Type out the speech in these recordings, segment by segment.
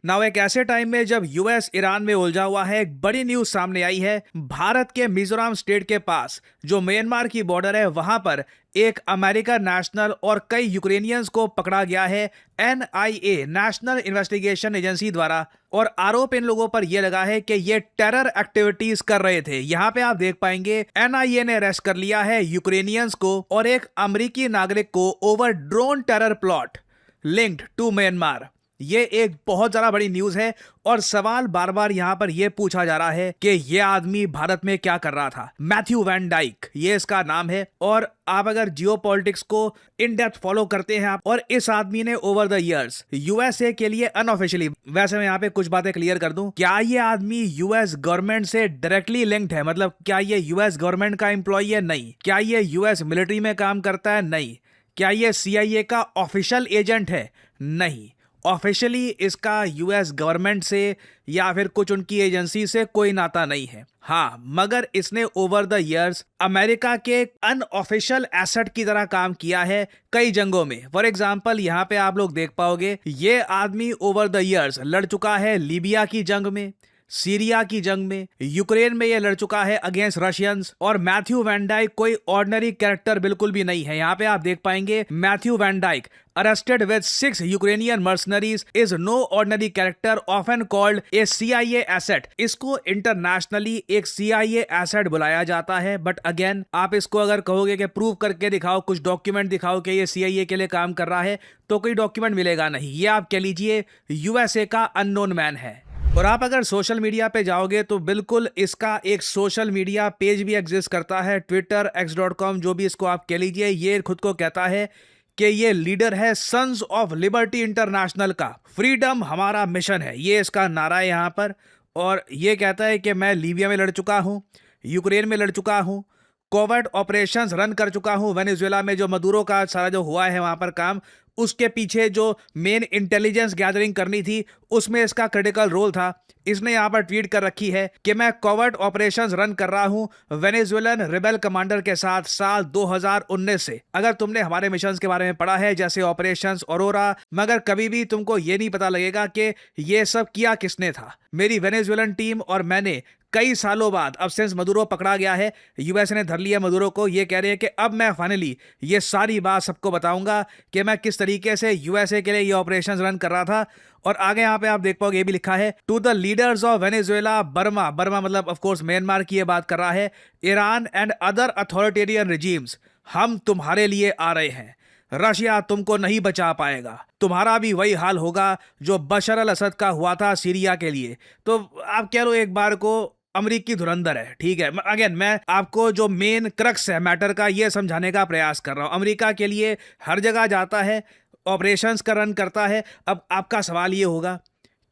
Now एक ऐसे time में जब यूएस ईरान में उलझा हुआ है, एक बड़ी न्यूज सामने आई है। भारत के मिजोरम स्टेट के पास जो म्यांमार की बॉर्डर है, वहां पर एक अमेरिकन नेशनल और कई यूक्रेनियंस को पकड़ा गया है एनआईए, नेशनल इन्वेस्टिगेशन एजेंसी द्वारा। और आरोप इन लोगों पर यह लगा है कि ये टेरर एक्टिविटीज कर रहे थे। यहाँ पे आप देख पाएंगे एनआईए ने अरेस्ट कर लिया है यूक्रेनियंस को और एक अमेरिकी नागरिक को over drone terror plot linked to Myanmar. ये एक बहुत ज्यादा बड़ी न्यूज है और सवाल बार बार यहां पर यह पूछा जा रहा है कि यह आदमी भारत में क्या कर रहा था। मैथ्यू वैन डाइक ये इसका नाम है। और आप अगर जियो पॉलिटिक्स को इन डेप्थ फॉलो करते हैं आप, और इस आदमी ने ओवर द इयर्स यूएसए के लिए अनऑफिशियली, वैसे मैं यहाँ पे कुछ बातें क्लियर कर दूं, क्या ये आदमी यूएस गवर्नमेंट से डायरेक्टली लिंक्ड है? मतलब क्या ये यूएस गवर्नमेंट का एम्प्लॉय है? नहीं। क्या ये यूएस मिलिट्री में काम करता है? नहीं। क्या ये सीआईए का ऑफिशियल एजेंट है? नहीं। ऑफिशियली इसका यूएस गवर्नमेंट से या फिर कुछ उनकी एजेंसी से कोई नाता नहीं है। हाँ, मगर इसने ओवर द इयर्स अमेरिका के अनऑफिशियल एसेट की तरह काम किया है कई जंगों में। फॉर एग्जांपल यहाँ पे आप लोग देख पाओगे ये आदमी ओवर द इयर्स लड़ चुका है लीबिया की जंग में, सीरिया की जंग में, यूक्रेन में ये लड़ चुका है अगेंस्ट रशियंस। और मैथ्यू वैन डाइक कोई ऑर्डिनरी कैरेक्टर बिल्कुल भी नहीं है। यहाँ पे आप देख पाएंगे Matthew Van Dyke arrested with 6 Ukrainian mercenaries is no ordinary character, often called a CIA asset। इसको इंटरनेशनली एक CIA asset बुलाया जाता है। बट अगेन आप इसको अगर कहोगे कि प्रूव करके दिखाओ, कुछ डॉक्यूमेंट दिखाओ कि ये CIA के लिए काम कर रहा है, तो कोई डॉक्यूमेंट मिलेगा नहीं। ये आप कह लीजिए यूएसए का अननोन मैन है। और आप अगर सोशल मीडिया पे जाओगे तो बिल्कुल इसका एक सोशल मीडिया पेज भी एग्जिस्ट करता है, ट्विटर x.com, जो भी इसको आप कह लीजिए। ये खुद को कहता है कि ये लीडर है सन्स ऑफ लिबर्टी इंटरनेशनल का, फ्रीडम हमारा मिशन है, ये इसका नारा है यहाँ पर। और ये कहता है कि मैं लीबिया में लड़ चुका हूँ, यूक्रेन में लड़ चुका हूँ, कोवर्ट ऑपरेशंस रन कर चुका हूँ, वेनेजुएला में जो मदुरो का सारा जो हुआ है वहाँ पर काम, उसके पीछे जो मेन इंटेलिजेंस गैदरिंग करनी थी उसमें इसका क्रिटिकल रोल था। इसने यहां पर ट्वीट कर रखी है कि मैं कोवर्ट ऑपरेशंस रन कर रहा हूं वेनेजुएलन रिबेल कमांडर के साथ साल 2019 से। अगर तुमने हमारे मिशंस के बारे में पढ़ा है जैसे ऑपरेशंस ऑरोरा, मगर कभी भी तुमको ये नहीं पता लगेगा कि ये सब किया किसने था। मेरी वेनेजुएलन टीम और मैंने कई सालों बाद, अब सिंस मदुरो पकड़ा गया है, यूएस ने धर लिया मदुरो को, ये कह रहे हैं कि अब मैं फाइनली ये सारी बात सबको बताऊंगा कि मैं किस तरीके से यूएसए के लिए ये ऑपरेशंस रन कर रहा था। और आगे यहाँ पे आप देख पाओगे ये भी लिखा है, to the leaders of Venezuela, Burma, Burma मतलब ऑफ कोर्स म्यांमार की ये बात कर रहा है, Iran and other authoritarian regimes, हम तुम्हारे लिए आ रहे हैं। रशिया तुमको नहीं बचा पाएगा, तुम्हारा भी वही हाल होगा जो बशर अल असद का हुआ था सीरिया के लिए। तो आप कह लो एक बार को अमरीकी धुरंधर है, ठीक है। अगेन मैं आपको जो मेन क्रक्स है मैटर का ये समझाने का प्रयास कर रहा हूं। अमेरिका के लिए हर जगह जाता है, ऑपरेशंस का रन करता है। अब आपका सवाल ये होगा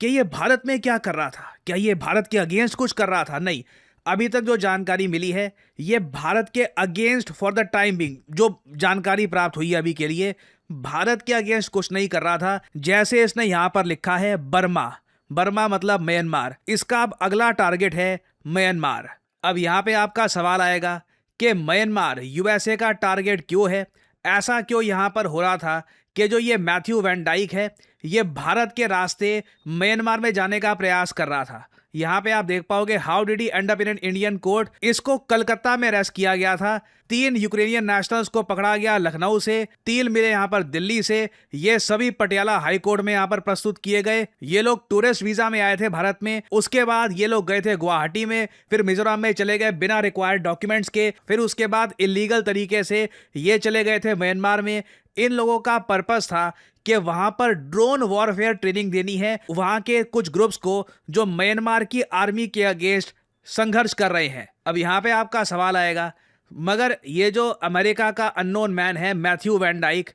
कि ये भारत में क्या कर रहा था? क्या ये भारत के अगेंस्ट कुछ कर रहा था? नहीं। अभी तक जो जानकारी मिली है ये भारत के against, for the time being जो जानकारी प्राप्त हुई है अभी के लिए, भारत के अगेंस्ट कुछ नहीं कर रहा था। जैसे इसने यहां पर लिखा है बर्मा, बर्मा मतलब म्यांमार, इसका अब अगला टारगेट है म्यांमार। अब यहां पे आपका सवाल आएगा कि म्यांमार यूएसए का टारगेट क्यों है? ऐसा क्यों यहां पर हो रहा था कि जो ये मैथ्यू वैन डाइक है ये भारत के रास्ते म्यांमार में जाने का प्रयास कर रहा था? यहां पे आप देख पाओगे how did he and up in an Indian court. इसको कलकत्ता में अरेस्ट किया गया था। 3 यूक्रेनियन नेशनल्स को पकड़ा गया लखनऊ से, 3 मिले यहां पर दिल्ली से। ये सभी पटियाला हाई कोर्ट में यहां पर प्रस्तुत किए गए। ये लोग टूरिस्ट वीजा में आए थे भारत में, उसके बाद ये लोग गए थे गुवाहाटी में, फिर मिजोरम में चले गए बिना रिक्वायर्ड डॉक्यूमेंट्स के, फिर उसके बाद इलीगल तरीके से ये चले गए थे म्यांमार में। इन लोगों का पर्पस था कि वहां पर ड्रोन वॉरफेयर ट्रेनिंग देनी है वहां के कुछ ग्रुप्स को जो म्यांमार की आर्मी के अगेंस्ट संघर्ष कर रहे हैं। अब यहां पे आपका सवाल आएगा, मगर ये जो अमेरिका का अननोन मैन है मैथ्यू वैन डाइक,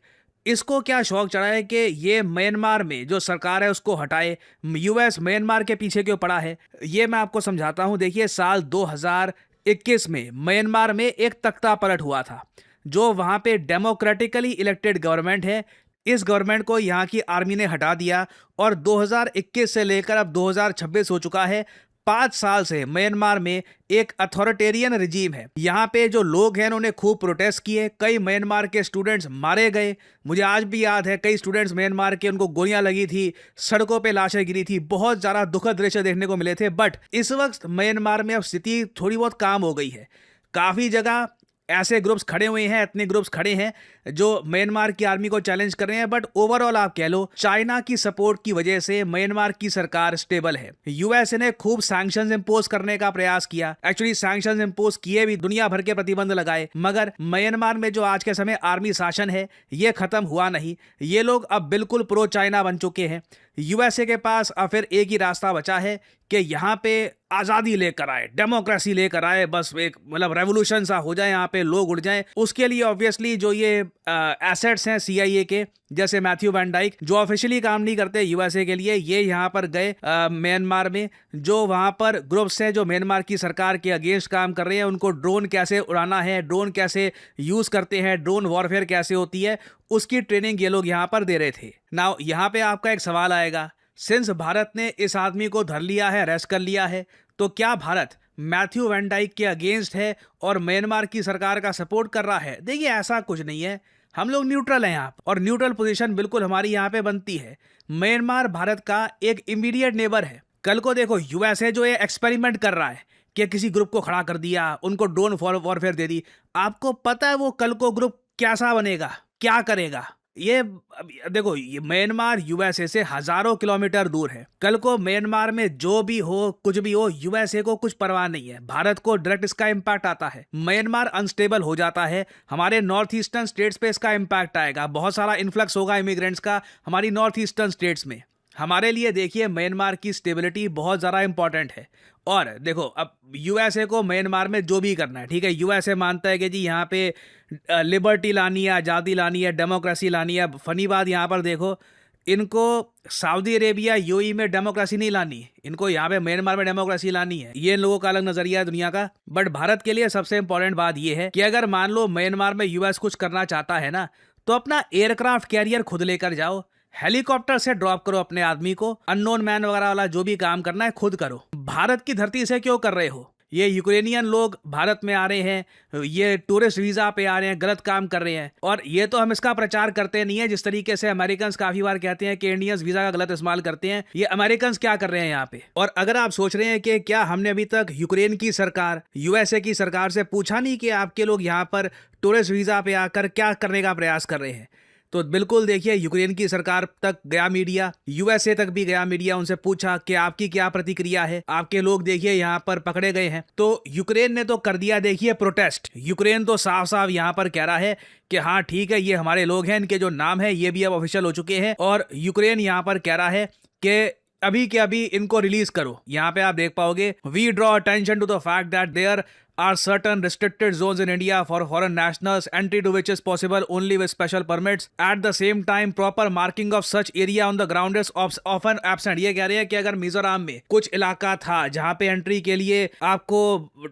इसको क्या शौक चढ़ा है कि ये म्यांमार में जो सरकार है उसको हटाए? यूएस म्यांमार के पीछे क्यों पड़ा है? ये मैं आपको समझाता हूं। देखिए साल 2021 में म्यांमार में एक तख्ता पलट हुआ था। जो वहां पे डेमोक्रेटिकली इलेक्टेड गवर्नमेंट है, इस गवर्नमेंट को यहाँ की आर्मी ने हटा दिया और 2021 से लेकर अब 2026 हो चुका है, 5 साल से म्यांमार में एक अथॉरिटेरियन रिजीम है। यहाँ पे जो लोग हैं उन्होंने खूब प्रोटेस्ट किए, कई म्यांमार के स्टूडेंट्स मारे गए। मुझे आज भी याद है कई स्टूडेंट्स म्यांमार के, उनको गोलियां लगी थी, सड़कों पे लाशें गिरी थी, बहुत ज़्यादा दुखद दृश्य देखने को मिले थे। बट इस वक्त म्यांमार में अब स्थिति थोड़ी बहुत काम हो गई है। काफ़ी जगह ऐसे ग्रुप्स खड़े हुए हैं, एथनिक ग्रुप्स खड़े हैं जो म्यांमार की आर्मी को चैलेंज कर रहे हैं। बट ओवरऑल आप कह लो चाइना की सपोर्ट की वजह से म्यांमार की सरकार स्टेबल है। यूएसए ने खूब सैंक्शंस इंपोज करने का प्रयास किया, एक्चुअली सैंक्शंस इंपोज किए भी, दुनिया भर के प्रतिबंध लगाए, मगर म्यांमार में जो आज के समय आर्मी शासन है ये खत्म हुआ नहीं। ये लोग अब बिल्कुल प्रो चाइना बन चुके हैं। यूएसए के पास अब फिर एक ही रास्ता बचा है कि यहाँ पे आज़ादी लेकर आए, डेमोक्रेसी लेकर आए, बस एक मतलब रेवोल्यूशन सा हो जाए, यहाँ पे लोग उड़ जाएं। उसके लिए ऑब्वियसली जो ये एसेट्स हैं सीआईए के, जैसे मैथ्यू वैन डाइक जो ऑफिशियली काम नहीं करते यूएसए के लिए, ये यहाँ पर गए म्यांमार में। जो वहाँ पर ग्रुप्स हैं जो म्यांमार की सरकार के अगेंस्ट काम कर रहे हैं, उनको ड्रोन कैसे उड़ाना है, ड्रोन कैसे यूज़ करते हैं, ड्रोन वॉरफेयर कैसे होती है, उसकी ट्रेनिंग ये लोग यहाँ पर दे रहे थे। नाउ यहाँ पे आपका एक सवाल आएगा, सिंस भारत ने इस आदमी को धर लिया है, अरेस्ट कर लिया है, तो क्या भारत मैथ्यू वैन डाइक के अगेंस्ट है और म्यांमार की सरकार का सपोर्ट कर रहा है? देखिए ऐसा कुछ नहीं है, हम लोग न्यूट्रल हैं यहाँ पर, और न्यूट्रल पोजीशन बिल्कुल हमारी यहाँ पे बनती है। म्यांमार भारत का एक इमीडिएट नेबर है। कल को देखो यूएसए जो ये एक्सपेरिमेंट कर रहा है कि किसी ग्रुप को खड़ा कर दिया, उनको ड्रोन वॉरफेयर दे दी, आपको पता है वो कल को ग्रुप कैसा बनेगा, क्या करेगा? ये देखो, ये म्यांमार यूएसए से हजारों किलोमीटर दूर है। कल को म्यांमार में जो भी हो, कुछ भी हो, यूएसए को कुछ परवाह नहीं है, भारत को डायरेक्ट इसका इम्पैक्ट आता है। म्यांमार अनस्टेबल हो जाता है, हमारे नॉर्थ ईस्टर्न स्टेट्स पे इसका इम्पैक्ट आएगा, बहुत सारा इन्फ्लक्स होगा इमिग्रेंट्स का हमारी नॉर्थ ईस्टर्न स्टेट्स में। हमारे लिए देखिए म्यांमार की स्टेबिलिटी बहुत ज़्यादा इंपॉर्टेंट है। और देखो अब यूएसए को म्यांमार में जो भी करना है, ठीक है, यूएसए मानता है कि जी यहाँ पे लिबर्टी लानी है, आज़ादी लानी है, डेमोक्रेसी लानी है। फनी बात यहाँ पर देखो, इनको सऊदी अरेबिया यूएई में डेमोक्रेसी नहीं लानी, इनको यहाँ पे म्यांमार में डेमोक्रेसी लानी है। ये इन लोगों का अलग नजरिया है दुनिया का। बट भारत के लिए सबसे इंपॉर्टेंट बात ये है कि अगर मान लो म्यांमार में यूएस कुछ करना चाहता है ना, तो अपना एयरक्राफ्ट कैरियर खुद लेकर जाओ, हेलीकॉप्टर से ड्रॉप करो अपने आदमी को, अननोन मैन वगैरह वाला जो भी काम करना है खुद करो। भारत की धरती से क्यों कर रहे हो? ये यूक्रेनियन लोग भारत में आ रहे हैं, ये टूरिस्ट वीजा पे आ रहे हैं, गलत काम कर रहे हैं। और ये तो हम इसका प्रचार करते नहीं है जिस तरीके से अमेरिकन काफी बार कहते हैं कि इंडियंस वीजा का गलत इस्तेमाल करते हैं। ये अमेरिकन क्या कर रहे हैं यहाँ पे? और अगर आप सोच रहे हैं कि क्या हमने अभी तक यूक्रेन की सरकार, यूएसए की सरकार से पूछा नहीं कि आपके लोग यहाँ पर टूरिस्ट वीजा पे आकर क्या करने का प्रयास कर रहे हैं, तो बिल्कुल देखिए यूक्रेन की सरकार तक गया मीडिया, यूएसए तक भी गया मीडिया, उनसे पूछा कि आपकी क्या प्रतिक्रिया है, आपके लोग देखिए यहाँ पर पकड़े गए हैं। तो यूक्रेन ने तो कर दिया देखिए प्रोटेस्ट। यूक्रेन तो साफ साफ यहाँ पर कह रहा है कि हाँ ठीक है, ये हमारे लोग हैं, इनके जो नाम है ये भी अब ऑफिशियल हो चुके हैं। और यूक्रेन यहाँ पर कह रहा है कि अभी के अभी इनको रिलीज करो। यहाँ पे आप देख पाओगे, we draw attention to the fact that there are certain restricted zones in India for foreign nationals, entry to which is possible only with special permits. At the same time, proper marking of such area on the ground is often absent. ये कह रहे हैं कि अगर मिजोरम में कुछ इलाका था जहाँ पे एंट्री के लिए आपको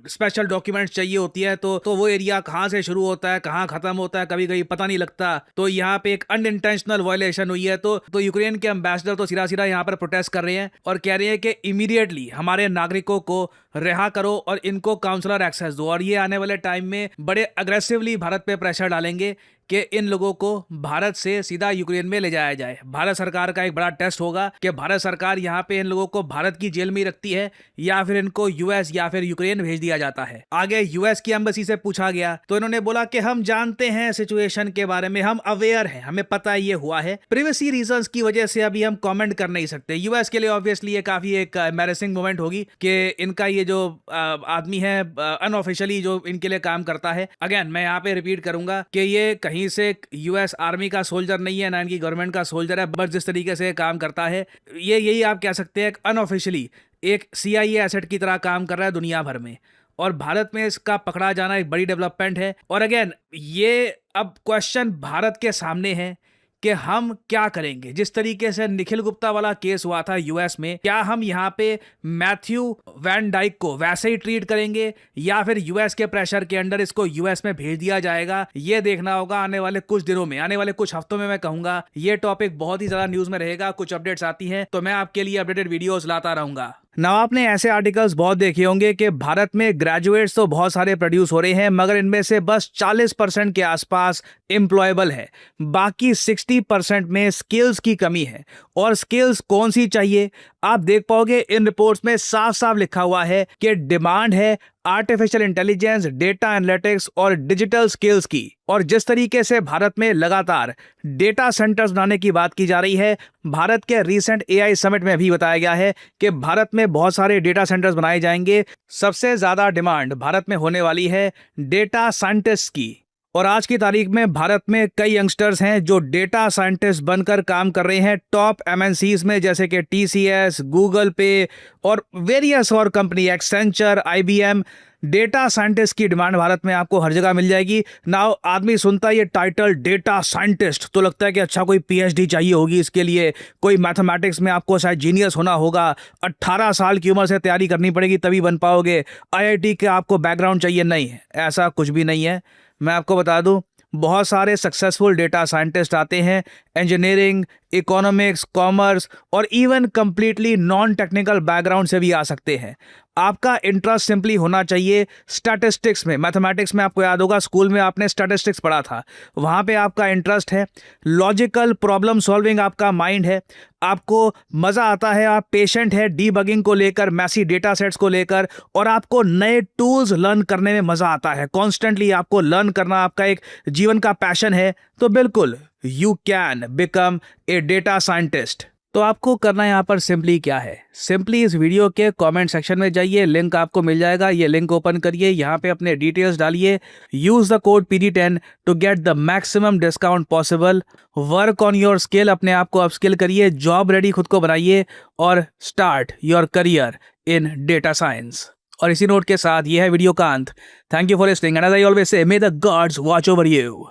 स्पेशल डॉक्यूमेंट्स चाहिए होती है, तो वो एरिया कहाँ से शुरू होता है, कहाँ खत्म होता है, कभी कभी पता नहीं लगता। तो यहाँ पे एक अनइंटेंशनल वायलेशन हुई है। तो यूक्रेन के एम्बेसडर तो सीधा सीधा यहाँ पर प्रोटेस्ट कर रहे हैं और कह रहे हैं कि इमीडिएटली हमारे नागरिकों को रिहा करो और इनको काउंसलर एक्सेस दो। और ये आने वाले टाइम में बड़े अग्रेसिवली भारत पे प्रेशर डालेंगे कि इन लोगों को भारत से सीधा यूक्रेन में ले जाया जाए। भारत सरकार का एक बड़ा टेस्ट होगा कि भारत सरकार यहाँ पे इन लोगों को भारत की जेल में ही रखती है या फिर इनको यूएस या फिर यूक्रेन भेज दिया जाता है। आगे यूएस की एम्बेसी से पूछा गया तो इन्होंने बोला कि हम जानते हैं सिचुएशन के बारे में, हम अवेयर हैं, हमें पता ये हुआ है, प्रिवेसी रीजंस की वजह से अभी हम कॉमेंट कर नहीं सकते। यूएस के लिए ऑब्वियसली ये काफी एक एम्बैरेसिंग मोमेंट होगी कि इनका ये जो आदमी है अनऑफिशियली जो इनके लिए काम करता है, अगेन मैं यहाँ पे रिपीट करूंगा कि ये कहीं से यूएस आर्मी का सोल्जर नहीं है, ना इनकी गवर्नमेंट का सोल्जर है, बस जिस तरीके से काम करता है ये यही आप कह सकते हैं अनऑफिशियली एक सीआईए एसेट की तरह काम कर रहा है दुनिया भर में। और भारत में इसका पकड़ा जाना एक बड़ी डेवलपमेंट है। और अगेन ये अब क्वेश्चन भारत के सामने है कि हम क्या करेंगे। जिस तरीके से निखिल गुप्ता वाला केस हुआ था यूएस में, क्या हम यहाँ पे मैथ्यू वैन डाइक को वैसे ही ट्रीट करेंगे या फिर यूएस के प्रेशर के अंडर इसको यूएस में भेज दिया जाएगा, ये देखना होगा आने वाले कुछ दिनों में, आने वाले कुछ हफ्तों में। मैं कहूंगा ये टॉपिक बहुत ही ज्यादा न्यूज में रहेगा, कुछ अपडेट्स आती हैं तो मैं आपके लिए अपडेटेड वीडियोस लाता रहूंगा। ना आपने ऐसे आर्टिकल्स बहुत देखे होंगे कि भारत में ग्रेजुएट्स तो बहुत सारे प्रोड्यूस हो रहे हैं, मगर इनमें से बस 40% के आसपास एम्प्लॉयबल है। बाकी 60% में स्किल्स की कमी है। और स्किल्स कौन सी चाहिए? आप देख पाओगे इन रिपोर्ट्स में साफ साफ लिखा हुआ है कि डिमांड है आर्टिफिशियल इंटेलिजेंस, डेटा एनालिटिक्स और डिजिटल स्किल्स की। और जिस तरीके से भारत में लगातार डेटा सेंटर्स बनाने की बात की जा रही है, भारत के रीसेंट एआई समिट में भी बताया गया है कि भारत में बहुत सारे डेटा सेंटर्स बनाए जाएंगे। सबसे ज्यादा डिमांड भारत में होने वाली है डेटा साइंटिस्ट की। और आज की तारीख में भारत में कई यंगस्टर्स हैं जो डेटा साइंटिस्ट बनकर काम कर रहे हैं टॉप एमएनसीज में, जैसे कि टीसीएस, गूगल पे और वेरियस और company, Accenture, IBM. Data scientist की डिमांड भारत में आपको हर जगह मिल जाएगी। नाउ आदमी सुनता है ये टाइटल डेटा साइंटिस्ट तो लगता है कि अच्छा कोई पीएचडी चाहिए होगी इसके लिए, कोई मैथमेटिक्स में आपको शायद जीनियस होना होगा, 18 साल की उम्र से तैयारी करनी पड़ेगी तभी बन पाओगे, आईआईटी के आपको बैकग्राउंड चाहिए। नहीं, ऐसा कुछ भी नहीं है। मैं आपको बता दूं, बहुत सारे सक्सेसफुल डेटा साइंटिस्ट आते हैं इंजीनियरिंग, इकोनॉमिक्स, कॉमर्स और even completely non technical background से भी आ सकते हैं। आपका इंटरेस्ट सिंपली होना चाहिए स्टैटिस्टिक्स में, मैथमेटिक्स में। आपको याद होगा स्कूल में आपने स्टैटिस्टिक्स पढ़ा था, वहाँ पे आपका इंटरेस्ट है, लॉजिकल प्रॉब्लम सॉल्विंग आपका माइंड है, आपको मज़ा आता है, आप पेशेंट है डीबगिंग को लेकर, मैसी डेटा सेट्स को लेकर, और आपको नए टूल्स लर्न करने में मज़ा आता है। कॉन्स्टेंटली आपको लर्न करना आपका एक जीवन का पैशन है, तो बिल्कुल you can become a data scientist. तो आपको करना यहाँ पर सिंपली क्या है, सिंपली इस वीडियो के कमेंट सेक्शन में जाइए, लिंक आपको मिल जाएगा, ये लिंक ओपन करिए, यहाँ पे अपने डिटेल्स डालिए, use the code PD10 to get the maximum discount possible. Work on your skill, अपने आप को अपस्किल करिए, जॉब रेडी खुद को बनाइए और start your career in data science. और इसी नोट के साथ ये है वीडियो का अंत। Thank you for listening and as I always say, may the gods watch over you.